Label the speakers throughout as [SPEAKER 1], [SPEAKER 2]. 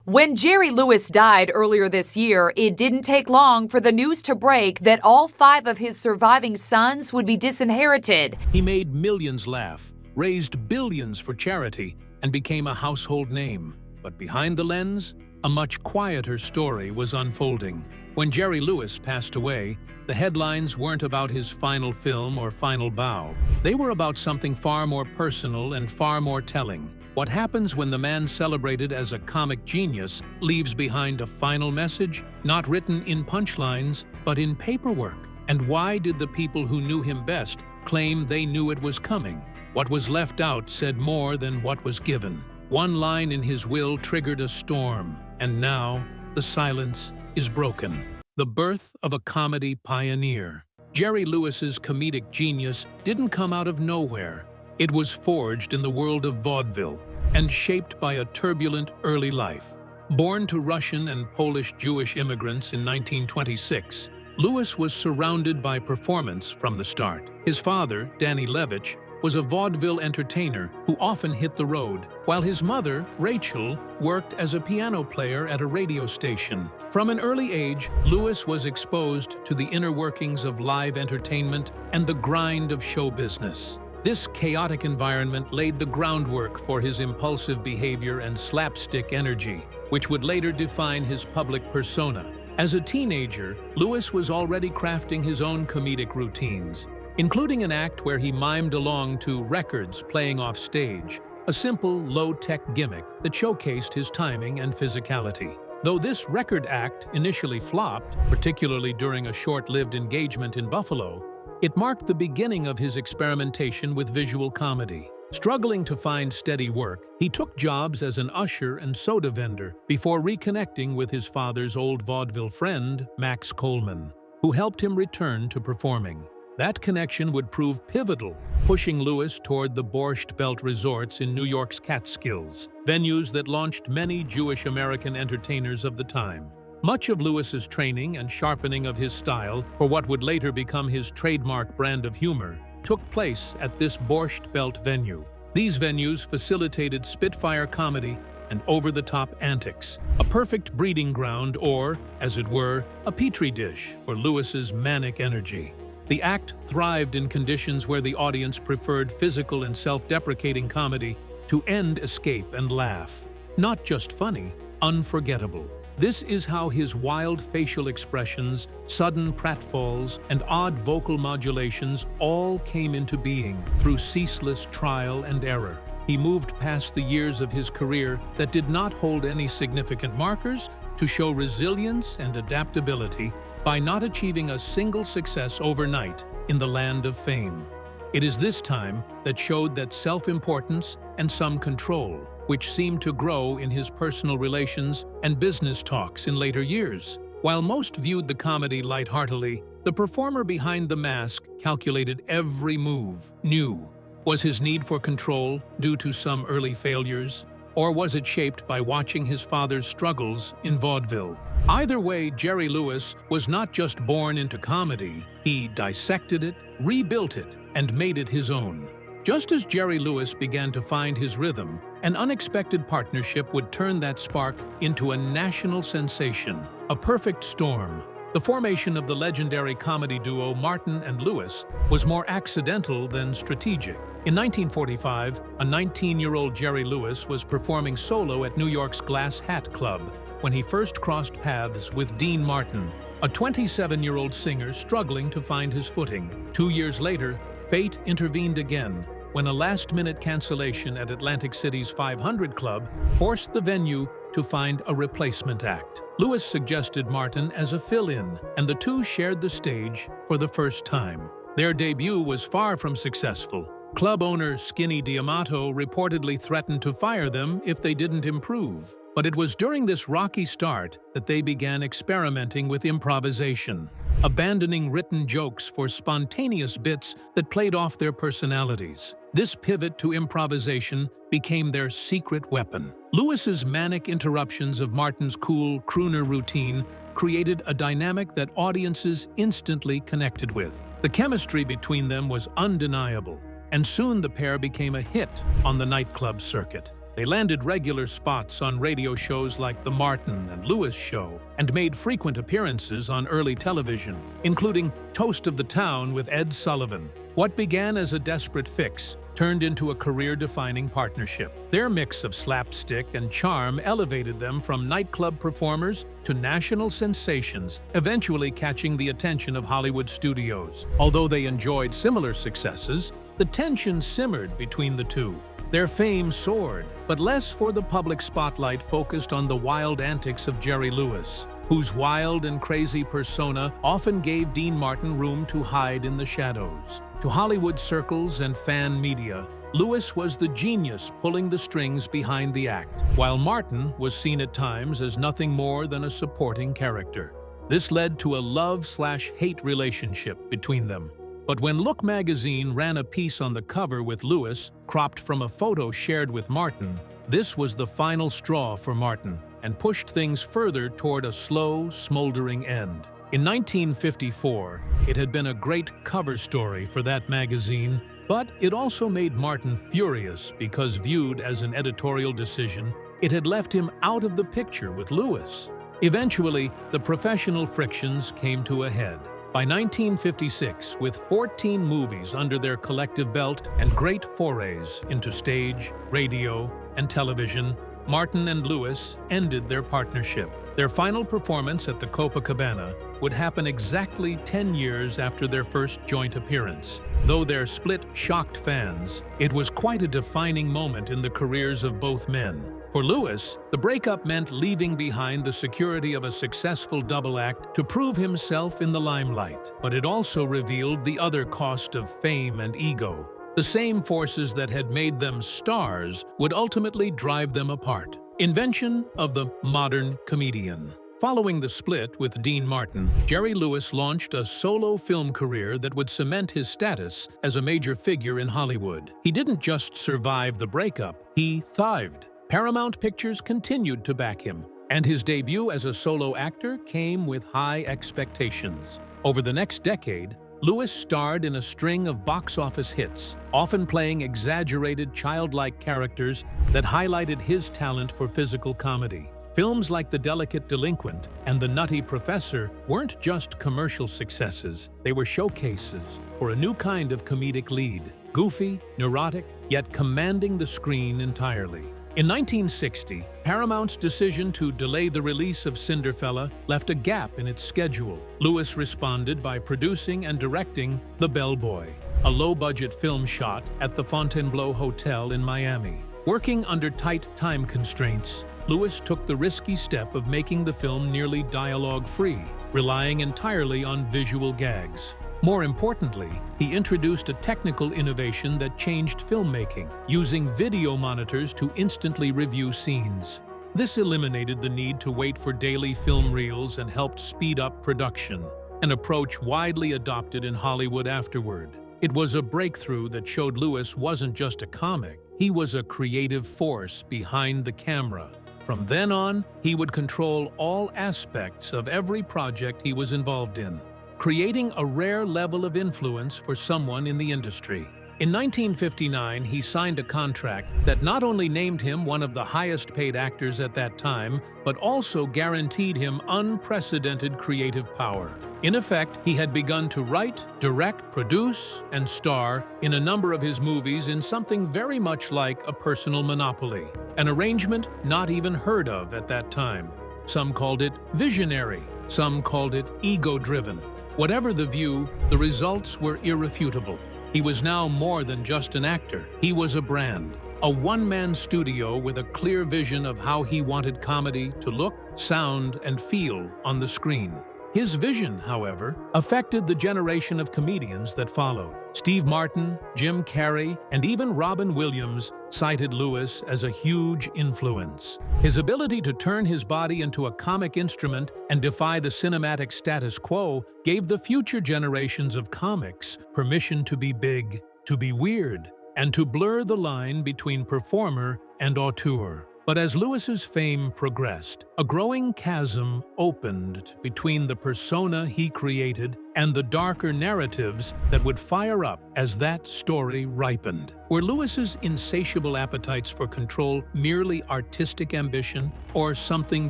[SPEAKER 1] When Jerry Lewis died earlier this year, it didn't take long for the news to break that all 5 of his surviving sons would be disinherited.
[SPEAKER 2] He made millions laugh, raised billions for charity, and became a household name. But behind the lens, a much quieter story was unfolding. When Jerry Lewis passed away, the headlines weren't about his final film or final bow. They were about something far more personal and far more telling. What happens when the man celebrated as a comic genius leaves behind a final message, not written in punchlines, but in paperwork? And why did the people who knew him best claim they knew it was coming? What was left out said more than what was given. One line in his will triggered a storm, and now the silence is broken. The birth of a comedy pioneer. Jerry Lewis's comedic genius didn't come out of nowhere. It was forged in the world of vaudeville and shaped by a turbulent early life. Born to Russian and Polish Jewish immigrants in 1926, Lewis was surrounded by performance from the start. His father, Danny Levitch, was a vaudeville entertainer who often hit the road, while his mother, Rachel, worked as a piano player at a radio station. From an early age, Lewis was exposed to the inner workings of live entertainment and the grind of show business. This chaotic environment laid the groundwork for his impulsive behavior and slapstick energy, which would later define his public persona. As a teenager, Lewis was already crafting his own comedic routines, including an act where he mimed along to records playing off stage, a simple, low-tech gimmick that showcased his timing and physicality. Though this record act initially flopped, particularly during a short-lived engagement in Buffalo, it marked the beginning of his experimentation with visual comedy. Struggling to find steady work, he took jobs as an usher and soda vendor before reconnecting with his father's old vaudeville friend, Max Coleman, who helped him return to performing. That connection would prove pivotal, pushing Lewis toward the Borscht Belt resorts in New York's Catskills, venues that launched many Jewish American entertainers of the time. Much of Lewis's training and sharpening of his style for what would later become his trademark brand of humor took place at this Borscht Belt venue. These venues facilitated spitfire comedy and over-the-top antics, a perfect breeding ground or, as it were, a petri dish for Lewis's manic energy. The act thrived in conditions where the audience preferred physical and self-deprecating comedy to end escape and laugh. Not just funny, unforgettable. This is how his wild facial expressions, sudden pratfalls, and odd vocal modulations all came into being through ceaseless trial and error. He moved past the years of his career that did not hold any significant markers to show resilience and adaptability by not achieving a single success overnight in the land of fame. It is this time that showed that self-importance and some control, which seemed to grow in his personal relations and business talks in later years. While most viewed the comedy lightheartedly, the performer behind the mask calculated every move, knew. Was his need for control due to some early failures? Or was it shaped by watching his father's struggles in vaudeville? Either way, Jerry Lewis was not just born into comedy, he dissected it, rebuilt it, and made it his own. Just as Jerry Lewis began to find his rhythm, an unexpected partnership would turn that spark into a national sensation, a perfect storm. The formation of the legendary comedy duo Martin and Lewis was more accidental than strategic. In 1945, a 19-year-old Jerry Lewis was performing solo at New York's Glass Hat Club when he first crossed paths with Dean Martin, a 27-year-old singer struggling to find his footing. 2 years later, fate intervened again when a last-minute cancellation at Atlantic City's 500 Club forced the venue to find a replacement act. Lewis suggested Martin as a fill-in, and the two shared the stage for the first time. Their debut was far from successful. Club owner Skinny Diamato reportedly threatened to fire them if they didn't improve. But it was during this rocky start that they began experimenting with improvisation, abandoning written jokes for spontaneous bits that played off their personalities. This pivot to improvisation became their secret weapon. Lewis's manic interruptions of Martin's cool crooner routine created a dynamic that audiences instantly connected with. The chemistry between them was undeniable, and soon the pair became a hit on the nightclub circuit. They landed regular spots on radio shows like The Martin and Lewis Show and made frequent appearances on early television, including Toast of the Town with Ed Sullivan. What began as a desperate fix turned into a career-defining partnership. Their mix of slapstick and charm elevated them from nightclub performers to national sensations, eventually catching the attention of Hollywood studios. Although they enjoyed similar successes, the tension simmered between the two. Their fame soared, but less for the public spotlight focused on the wild antics of Jerry Lewis, whose wild and crazy persona often gave Dean Martin room to hide in the shadows. To Hollywood circles and fan media, Lewis was the genius pulling the strings behind the act, while Martin was seen at times as nothing more than a supporting character. This led to a love-slash-hate relationship between them. But when Look magazine ran a piece on the cover with Lewis, cropped from a photo shared with Martin, this was the final straw for Martin and pushed things further toward a slow, smoldering end. In 1954, it had been a great cover story for that magazine, but it also made Martin furious because, viewed as an editorial decision, it had left him out of the picture with Lewis. Eventually, the professional frictions came to a head. By 1956, with 14 movies under their collective belt and great forays into stage, radio, and television, Martin and Lewis ended their partnership. Their final performance at the Copacabana would happen exactly 10 years after their first joint appearance. Though their split shocked fans, it was quite a defining moment in the careers of both men. For Lewis, the breakup meant leaving behind the security of a successful double act to prove himself in the limelight. But it also revealed the other cost of fame and ego. The same forces that had made them stars would ultimately drive them apart. Invention of the modern comedian. Following the split with Dean Martin, Jerry Lewis launched a solo film career that would cement his status as a major figure in Hollywood. He didn't just survive the breakup, he thrived. Paramount Pictures continued to back him, and his debut as a solo actor came with high expectations. Over the next decade, Lewis starred in a string of box office hits, often playing exaggerated, childlike characters that highlighted his talent for physical comedy. Films like The Delicate Delinquent and The Nutty Professor weren't just commercial successes, they were showcases for a new kind of comedic lead, goofy, neurotic, yet commanding the screen entirely. In 1960, Paramount's decision to delay the release of Cinderfella left a gap in its schedule. Lewis responded by producing and directing The Bellboy, a low-budget film shot at the Fontainebleau Hotel in Miami. Working under tight time constraints, Lewis took the risky step of making the film nearly dialogue-free, relying entirely on visual gags. More importantly, he introduced a technical innovation that changed filmmaking, using video monitors to instantly review scenes. This eliminated the need to wait for daily film reels and helped speed up production, an approach widely adopted in Hollywood afterward. It was a breakthrough that showed Lewis wasn't just a comic, he was a creative force behind the camera. From then on, he would control all aspects of every project he was involved in, creating a rare level of influence for someone in the industry. In 1959, he signed a contract that not only named him one of the highest-paid actors at that time, but also guaranteed him unprecedented creative power. In effect, he had begun to write, direct, produce, and star in a number of his movies in something very much like a personal monopoly, an arrangement not even heard of at that time. Some called it visionary, some called it ego-driven. Whatever the view, the results were irrefutable. He was now more than just an actor. He was a brand, a one-man studio with a clear vision of how he wanted comedy to look, sound, and feel on the screen. His vision, however, affected the generation of comedians that followed. Steve Martin, Jim Carrey, and even Robin Williams cited Lewis as a huge influence. His ability to turn his body into a comic instrument and defy the cinematic status quo gave the future generations of comics permission to be big, to be weird, and to blur the line between performer and auteur. But as Lewis's fame progressed, a growing chasm opened between the persona he created and the darker narratives that would fire up as that story ripened. Were Lewis's insatiable appetites for control merely artistic ambition, or something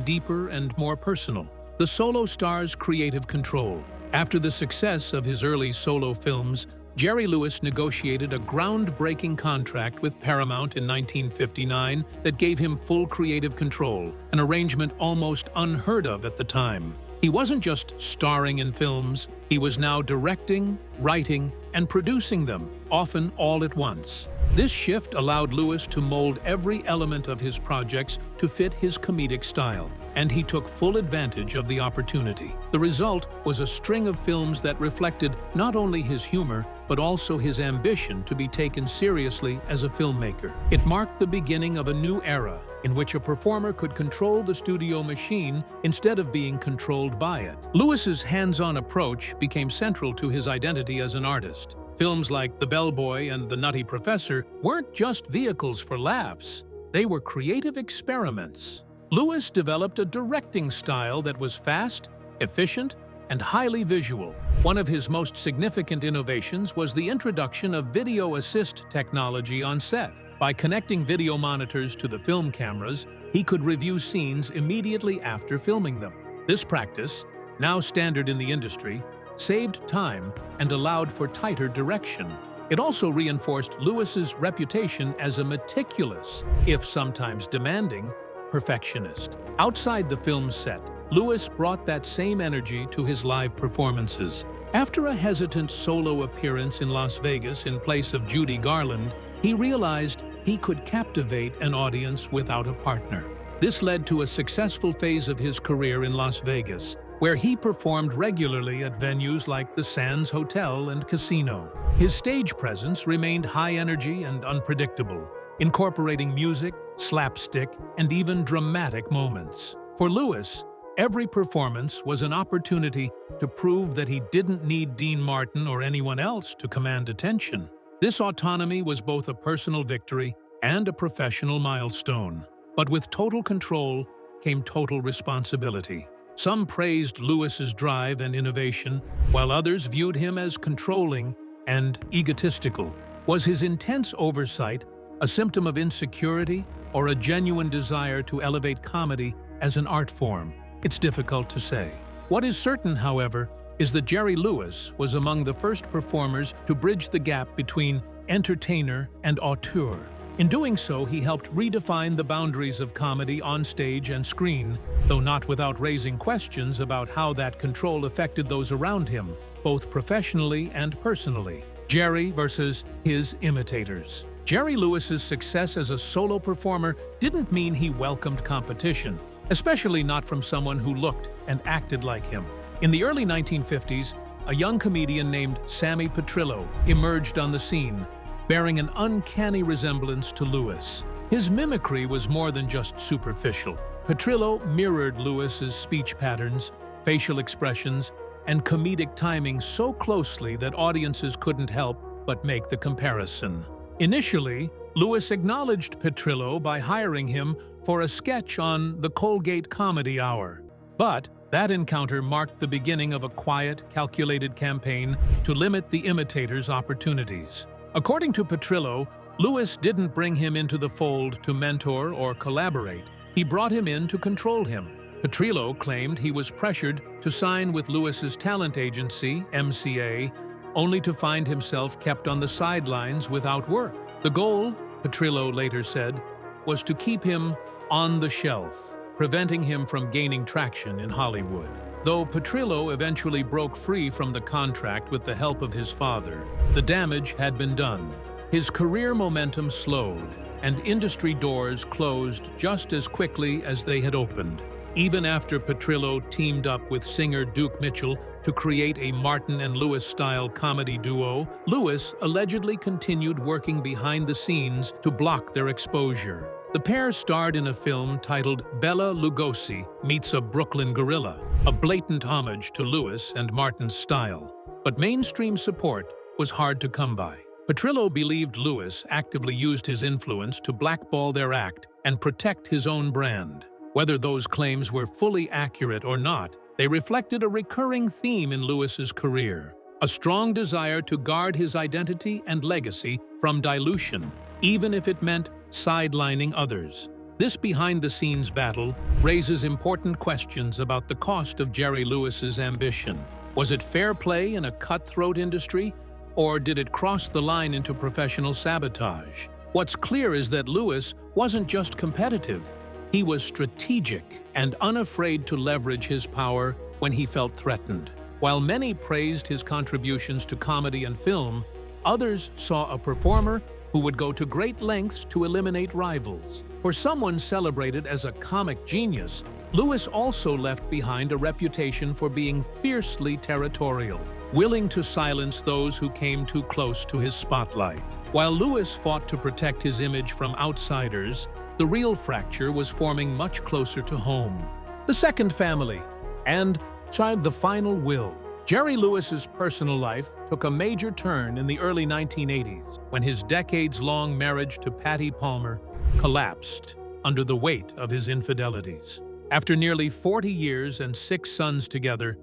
[SPEAKER 2] deeper and more personal? The solo star's creative control. After the success of his early solo films, Jerry Lewis negotiated a groundbreaking contract with Paramount in 1959 that gave him full creative control, an arrangement almost unheard of at the time. He wasn't just starring in films, he was now directing, writing, and producing them, often all at once. This shift allowed Lewis to mold every element of his projects to fit his comedic style, and he took full advantage of the opportunity. The result was a string of films that reflected not only his humor, but also his ambition to be taken seriously as a filmmaker. It marked the beginning of a new era in which a performer could control the studio machine instead of being controlled by it. Lewis's hands-on approach became central to his identity as an artist. Films like The Bellboy and The Nutty Professor weren't just vehicles for laughs, they were creative experiments. Lewis developed a directing style that was fast, efficient, and highly visual. One of his most significant innovations was the introduction of video assist technology on set. By connecting video monitors to the film cameras, he could review scenes immediately after filming them. This practice, now standard in the industry, saved time and allowed for tighter direction. It also reinforced Lewis's reputation as a meticulous, if sometimes demanding, perfectionist. Outside the film set, Lewis brought that same energy to his live performances. After a hesitant solo appearance in Las Vegas in place of Judy Garland, he realized he could captivate an audience without a partner. This led to a successful phase of his career in Las Vegas, where he performed regularly at venues like the Sands Hotel and Casino. His stage presence remained high energy and unpredictable, incorporating music, slapstick, and even dramatic moments. For Lewis, every performance was an opportunity to prove that he didn't need Dean Martin or anyone else to command attention. This autonomy was both a personal victory and a professional milestone. But with total control came total responsibility. Some praised Lewis's drive and innovation, while others viewed him as controlling and egotistical. Was his intense oversight a symptom of insecurity or a genuine desire to elevate comedy as an art form? It's difficult to say. What is certain, however, is that Jerry Lewis was among the first performers to bridge the gap between entertainer and auteur. In doing so, he helped redefine the boundaries of comedy on stage and screen, though not without raising questions about how that control affected those around him, both professionally and personally. Jerry versus his imitators. Jerry Lewis's success as a solo performer didn't mean he welcomed competition, especially not from someone who looked and acted like him. In the early 1950s, a young comedian named Sammy Petrillo emerged on the scene, bearing an uncanny resemblance to Lewis. His mimicry was more than just superficial. Petrillo mirrored Lewis's speech patterns, facial expressions, and comedic timing so closely that audiences couldn't help but make the comparison. Initially, Lewis acknowledged Petrillo by hiring him for a sketch on the Colgate Comedy Hour. But that encounter marked the beginning of a quiet, calculated campaign to limit the imitator's opportunities. According to Petrillo, Lewis didn't bring him into the fold to mentor or collaborate. He brought him in to control him. Petrillo claimed he was pressured to sign with Lewis's talent agency, MCA, only to find himself kept on the sidelines without work. The goal, Petrillo later said, was to keep him on the shelf, preventing him from gaining traction in Hollywood. Though Petrillo eventually broke free from the contract with the help of his father, the damage had been done. His career momentum slowed, and industry doors closed just as quickly as they had opened. Even after Petrillo teamed up with singer Duke Mitchell to create a Martin and Lewis-style comedy duo, Lewis allegedly continued working behind the scenes to block their exposure. The pair starred in a film titled Bela Lugosi Meets a Brooklyn Gorilla, a blatant homage to Lewis and Martin's style. But mainstream support was hard to come by. Petrillo believed Lewis actively used his influence to blackball their act and protect his own brand. Whether those claims were fully accurate or not, they reflected a recurring theme in Lewis's career: a strong desire to guard his identity and legacy from dilution, even if it meant sidelining others. This behind-the-scenes battle raises important questions about the cost of Jerry Lewis's ambition. Was it fair play in a cutthroat industry, or did it cross the line into professional sabotage? What's clear is that Lewis wasn't just competitive. He was strategic and unafraid to leverage his power when he felt threatened. While many praised his contributions to comedy and film, others saw a performer who would go to great lengths to eliminate rivals. For someone celebrated as a comic genius, Lewis also left behind a reputation for being fiercely territorial, willing to silence those who came too close to his spotlight. While Lewis fought to protect his image from outsiders, the real fracture was forming much closer to home. The Second Family and The Final Will. Jerry Lewis's personal life took a major turn in the early 1980s when his decades-long marriage to Patty Palmer collapsed under the weight of his infidelities. After nearly 40 years and 6 sons together,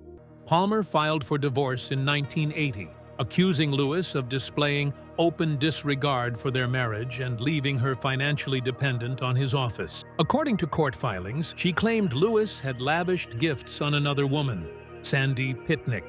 [SPEAKER 2] Palmer filed for divorce in 1980, accusing Lewis of displaying open disregard for their marriage and leaving her financially dependent on his office. According to court filings, she claimed Lewis had lavished gifts on another woman, Sandy Pitnick,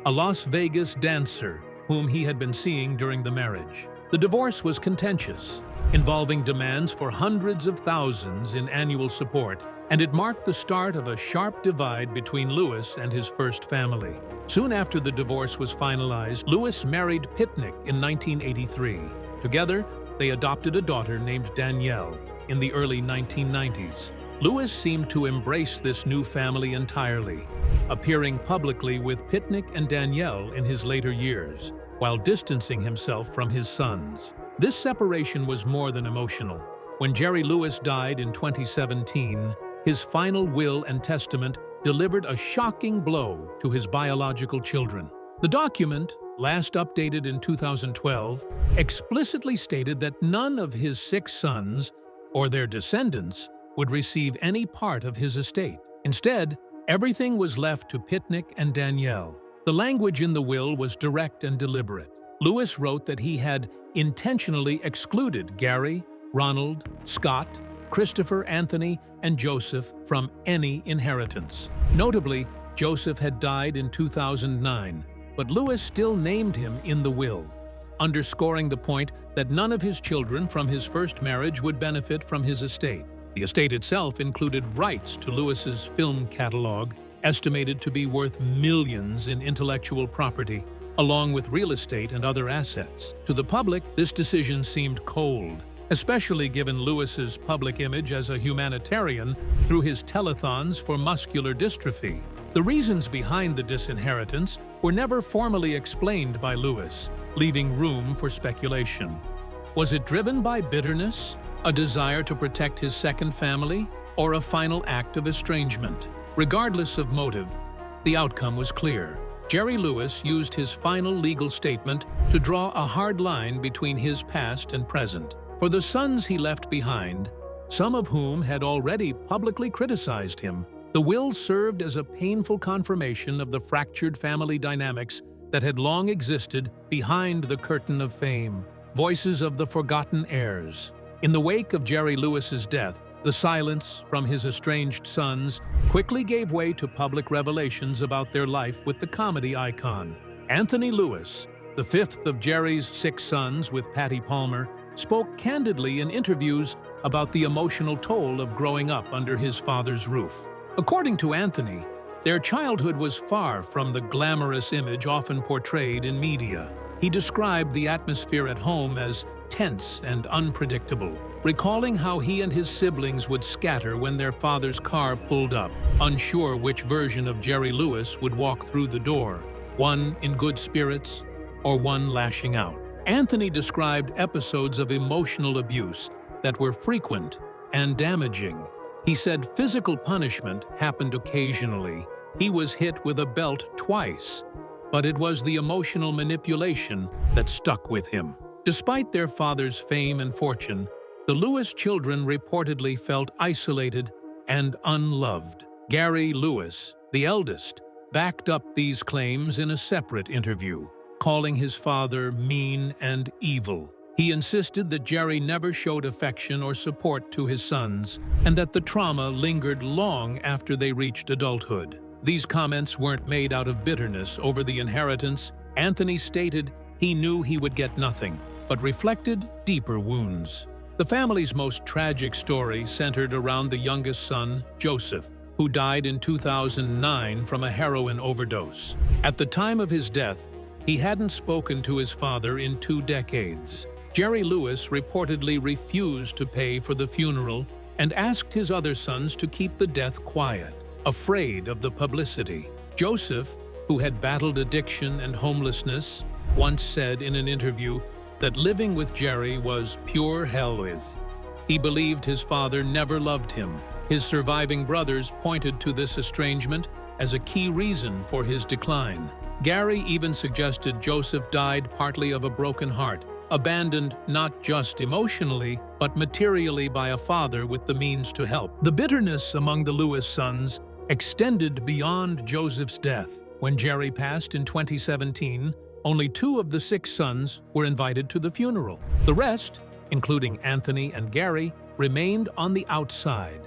[SPEAKER 2] a Las Vegas dancer whom he had been seeing during the marriage. The divorce was contentious, involving demands for hundreds of thousands in annual support, and it marked the start of a sharp divide between Lewis and his first family. Soon after the divorce was finalized, Lewis married Pitnick in 1983. Together, they adopted a daughter named Danielle in the early 1990s. Lewis seemed to embrace this new family entirely, appearing publicly with Pitnick and Danielle in his later years, while distancing himself from his sons. This separation was more than emotional. When Jerry Lewis died in 2017, his final will and testament delivered a shocking blow to his biological children. The document, last updated in 2012, explicitly stated that none of his 6 sons or their descendants would receive any part of his estate. Instead, everything was left to Pitnick and Danielle. The language in the will was direct and deliberate. Lewis wrote that he had intentionally excluded Gary, Ronald, Scott, Christopher, Anthony, and Joseph from any inheritance. Notably, Joseph had died in 2009, but Lewis still named him in the will, underscoring the point that none of his children from his first marriage would benefit from his estate. The estate itself included rights to Lewis's film catalog, estimated to be worth millions in intellectual property, along with real estate and other assets. To the public, this decision seemed cold, especially given Lewis's public image as a humanitarian through his telethons for muscular dystrophy. The reasons behind the disinheritance were never formally explained by Lewis, leaving room for speculation. Was it driven by bitterness, a desire to protect his second family, or a final act of estrangement? Regardless of motive, the outcome was clear. Jerry Lewis used his final legal statement to draw a hard line between his past and present. For the sons he left behind, some of whom had already publicly criticized him, the will served as a painful confirmation of the fractured family dynamics that had long existed behind the curtain of fame. Voices of the forgotten heirs. In the wake of Jerry Lewis's death, the silence from his estranged sons quickly gave way to public revelations about their life with the comedy icon. Anthony Lewis, the 5th of Jerry's 6 sons with Patty Palmer, spoke candidly in interviews about the emotional toll of growing up under his father's roof. According to Anthony, their childhood was far from the glamorous image often portrayed in media. He described the atmosphere at home as tense and unpredictable, recalling how he and his siblings would scatter when their father's car pulled up, unsure which version of Jerry Lewis would walk through the door, one in good spirits or one lashing out. Anthony described episodes of emotional abuse that were frequent and damaging. He said physical punishment happened occasionally. He was hit with a belt twice, but it was the emotional manipulation that stuck with him. Despite their father's fame and fortune, The Lewis children reportedly felt isolated and unloved. Gary Lewis, the eldest, backed up these claims in a separate interview, calling his father mean and evil. He insisted that Jerry never showed affection or support to his sons, and that the trauma lingered long after they reached adulthood. These comments weren't made out of bitterness over the inheritance. Anthony stated he knew he would get nothing, but reflected deeper wounds. The family's most tragic story centered around the youngest son, Joseph, who died in 2009 from a heroin overdose. At the time of his death, he hadn't spoken to his father in 2 decades. Jerry Lewis reportedly refused to pay for the funeral and asked his other sons to keep the death quiet, afraid of the publicity. Joseph, who had battled addiction and homelessness, once said in an interview that living with Jerry was pure hell. He believed his father never loved him. His surviving brothers pointed to this estrangement as a key reason for his decline. Gary even suggested Joseph died partly of a broken heart, abandoned not just emotionally, but materially by a father with the means to help. The bitterness among the Lewis sons extended beyond Joseph's death. When Jerry passed in 2017, only 2 of the 6 sons were invited to the funeral. The rest, including Anthony and Gary, remained on the outside,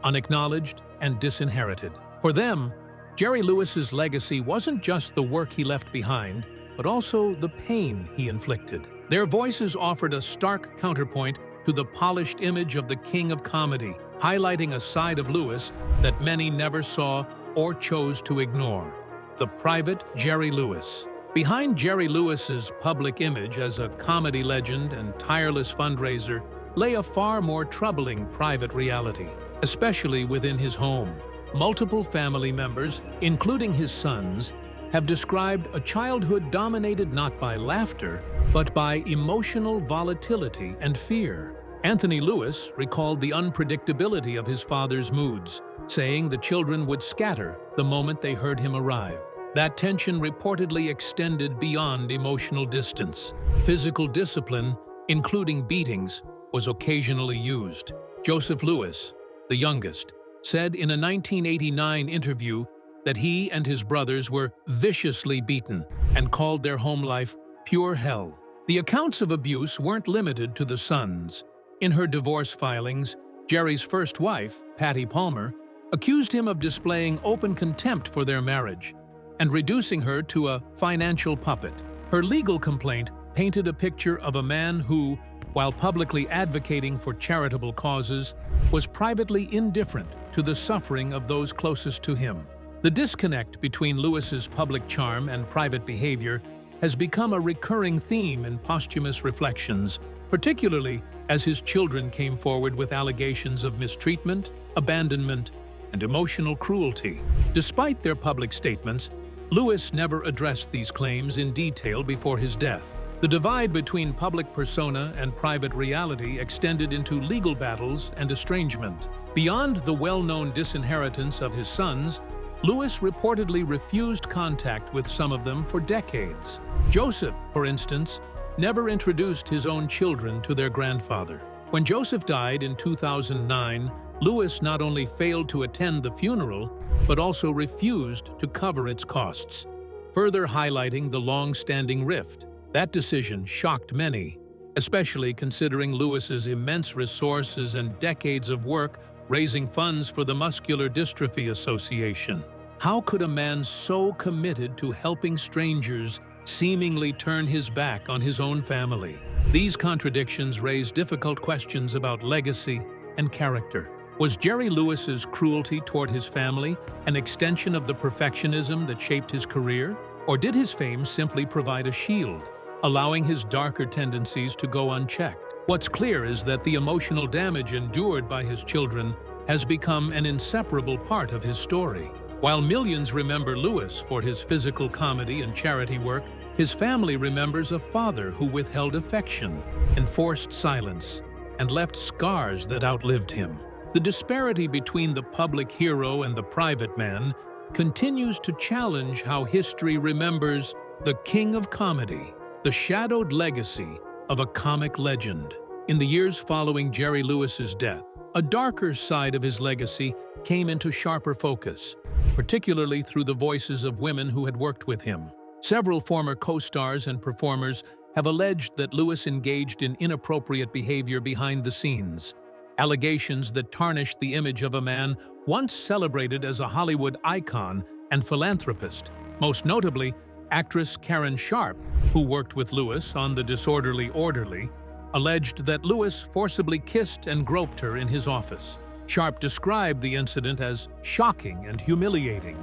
[SPEAKER 2] unacknowledged and disinherited. For them, Jerry Lewis's legacy wasn't just the work he left behind, but also the pain he inflicted. Their voices offered a stark counterpoint to the polished image of the king of comedy, highlighting a side of Lewis that many never saw or chose to ignore: the private Jerry Lewis. Behind Jerry Lewis's public image as a comedy legend and tireless fundraiser lay a far more troubling private reality, especially within his home. Multiple family members, including his sons, have described a childhood dominated not by laughter, but by emotional volatility and fear. Anthony Lewis recalled the unpredictability of his father's moods, saying the children would scatter the moment they heard him arrive. That tension reportedly extended beyond emotional distance. Physical discipline, including beatings, was occasionally used. Joseph Lewis, the youngest, said in a 1989 interview that he and his brothers were viciously beaten and called their home life pure hell. The accounts of abuse weren't limited to the sons. In her divorce filings, Jerry's first wife, Patty Palmer, accused him of displaying open contempt for their marriage and reducing her to a financial puppet. Her legal complaint painted a picture of a man who, while publicly advocating for charitable causes, was privately indifferent to the suffering of those closest to him. The disconnect between Lewis's public charm and private behavior has become a recurring theme in posthumous reflections, particularly as his children came forward with allegations of mistreatment, abandonment, and emotional cruelty. Despite their public statements, Lewis never addressed these claims in detail before his death. The divide between public persona and private reality extended into legal battles and estrangement. Beyond the well-known disinheritance of his sons, Lewis reportedly refused contact with some of them for decades. Joseph, for instance, never introduced his own children to their grandfather. When Joseph died in 2009, Lewis not only failed to attend the funeral, but also refused to cover its costs, further highlighting the long-standing rift. That decision shocked many, especially considering Lewis's immense resources and decades of work raising funds for the Muscular Dystrophy Association. How could a man so committed to helping strangers seemingly turn his back on his own family? These contradictions raise difficult questions about legacy and character. Was Jerry Lewis's cruelty toward his family an extension of the perfectionism that shaped his career? Or did his fame simply provide a shield, allowing his darker tendencies to go unchecked? What's clear is that the emotional damage endured by his children has become an inseparable part of his story. While millions remember Lewis for his physical comedy and charity work, his family remembers a father who withheld affection, enforced silence, and left scars that outlived him. The disparity between the public hero and the private man continues to challenge how history remembers the king of comedy, the shadowed legacy of a comic legend. In the years following Jerry Lewis's death, a darker side of his legacy came into sharper focus, particularly through the voices of women who had worked with him. Several former co-stars and performers have alleged that Lewis engaged in inappropriate behavior behind the scenes, allegations that tarnished the image of a man once celebrated as a Hollywood icon and philanthropist. Most notably, actress Karen Sharp, who worked with Lewis on The Disorderly Orderly, alleged that Lewis forcibly kissed and groped her in his office. Sharp described the incident as shocking and humiliating,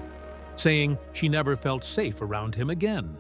[SPEAKER 2] saying she never felt safe around him again.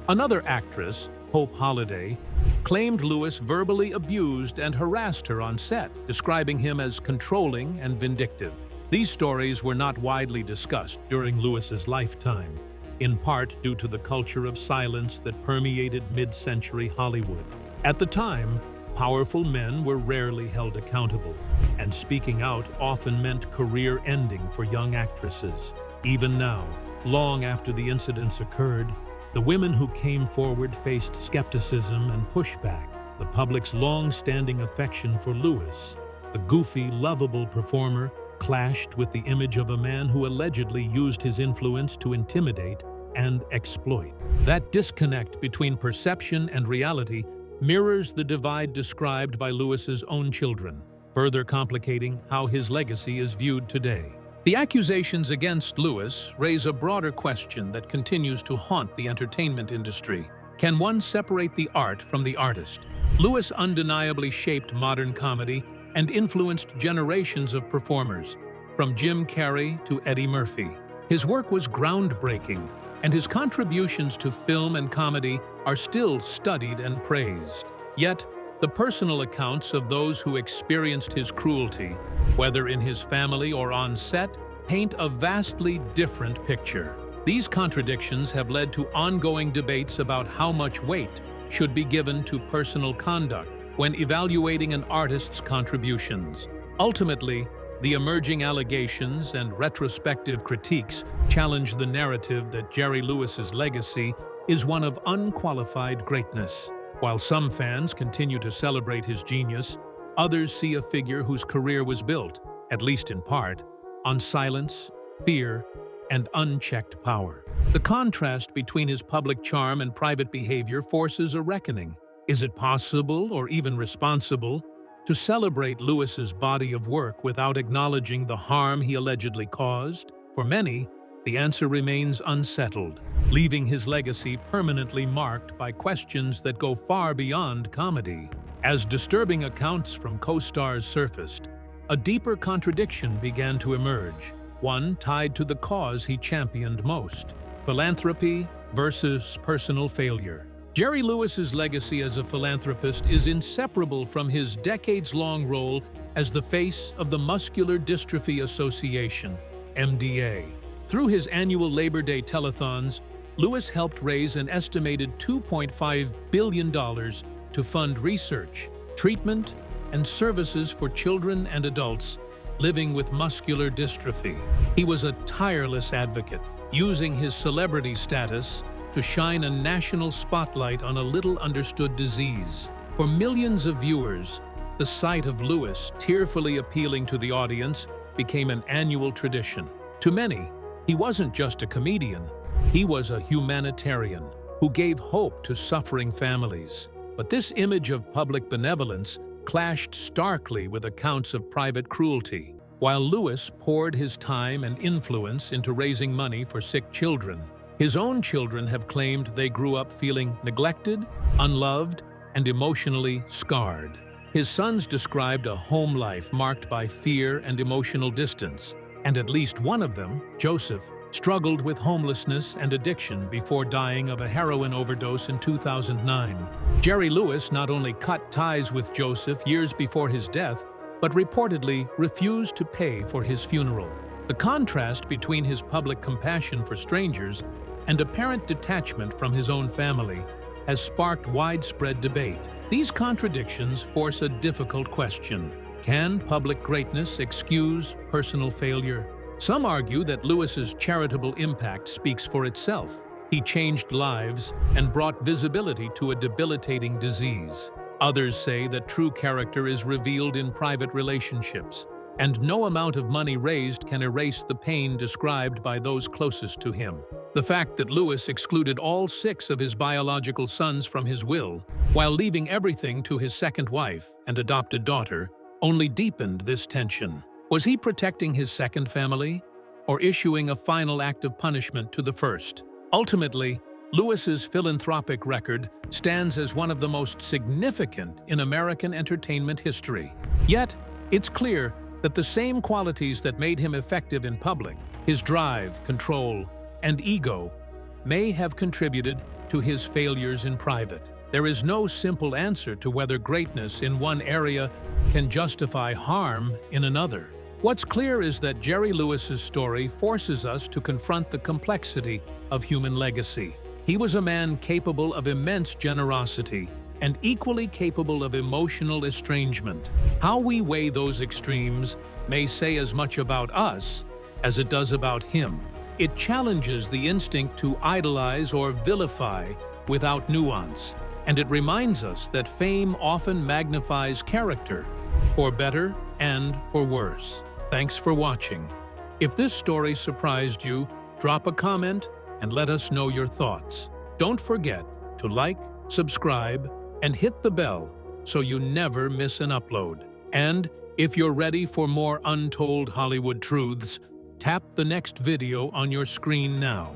[SPEAKER 2] Another actress, Hope Holliday, claimed Lewis verbally abused and harassed her on set, describing him as controlling and vindictive. These stories were not widely discussed during Lewis's lifetime, in part due to the culture of silence that permeated mid-century Hollywood. At the time, powerful men were rarely held accountable, and speaking out often meant career ending for young actresses. Even now, long after the incidents occurred, the women who came forward faced skepticism and pushback. The public's long-standing affection for Lewis, the goofy, lovable performer, clashed with the image of a man who allegedly used his influence to intimidate and exploit. That disconnect between perception and reality mirrors the divide described by Lewis's own children, further complicating how his legacy is viewed today. The accusations against Lewis raise a broader question that continues to haunt the entertainment industry. Can one separate the art from the artist? Lewis undeniably shaped modern comedy and influenced generations of performers, from Jim Carrey to Eddie Murphy. His work was groundbreaking, and his contributions to film and comedy are still studied and praised. Yet, the personal accounts of those who experienced his cruelty, whether in his family or on set, paint a vastly different picture. These contradictions have led to ongoing debates about how much weight should be given to personal conduct when evaluating an artist's contributions. Ultimately, the emerging allegations and retrospective critiques challenge the narrative that Jerry Lewis's legacy is one of unqualified greatness. While some fans continue to celebrate his genius, others see a figure whose career was built, at least in part, on silence, fear, and unchecked power. The contrast between his public charm and private behavior forces a reckoning. Is it possible, or even responsible, to celebrate Lewis's body of work without acknowledging the harm he allegedly caused? For many, the answer remains unsettled, leaving his legacy permanently marked by questions that go far beyond comedy. As disturbing accounts from co-stars surfaced, a deeper contradiction began to emerge, one tied to the cause he championed most: philanthropy versus personal failure. Jerry Lewis's legacy as a philanthropist is inseparable from his decades-long role as the face of the Muscular Dystrophy Association, MDA. Through his annual Labor Day telethons, Lewis helped raise an estimated $2.5 billion to fund research, treatment, and services for children and adults living with muscular dystrophy. He was a tireless advocate, using his celebrity status to shine a national spotlight on a little-understood disease. For millions of viewers, the sight of Lewis tearfully appealing to the audience became an annual tradition. To many, he wasn't just a comedian, he was a humanitarian who gave hope to suffering families. But this image of public benevolence clashed starkly with accounts of private cruelty. While Lewis poured his time and influence into raising money for sick children, his own children have claimed they grew up feeling neglected, unloved, and emotionally scarred. His sons described a home life marked by fear and emotional distance, and at least one of them, Joseph, struggled with homelessness and addiction before dying of a heroin overdose in 2009. Jerry Lewis not only cut ties with Joseph years before his death, but reportedly refused to pay for his funeral. The contrast between his public compassion for strangers and apparent detachment from his own family has sparked widespread debate. These contradictions force a difficult question. Can public greatness excuse personal failure? Some argue that Lewis's charitable impact speaks for itself. He changed lives and brought visibility to a debilitating disease. Others say that true character is revealed in private relationships, and no amount of money raised can erase the pain described by those closest to him. The fact that Lewis excluded all 6 of his biological sons from his will, while leaving everything to his second wife and adopted daughter, only deepened this tension. Was he protecting his second family, or issuing a final act of punishment to the first? Ultimately, Lewis's philanthropic record stands as one of the most significant in American entertainment history. Yet, it's clear that the same qualities that made him effective in public, his drive, control, and ego, may have contributed to his failures in private. There is no simple answer to whether greatness in one area can justify harm in another. What's clear is that Jerry Lewis's story forces us to confront the complexity of human legacy. He was a man capable of immense generosity and equally capable of emotional estrangement. How we weigh those extremes may say as much about us as it does about him. It challenges the instinct to idolize or vilify without nuance, and it reminds us that fame often magnifies character, for better and for worse. Thanks for watching. If this story surprised you, drop a comment and let us know your thoughts. Don't forget to like, subscribe, and hit the bell so you never miss an upload. And if you're ready for more untold Hollywood truths, tap the next video on your screen now.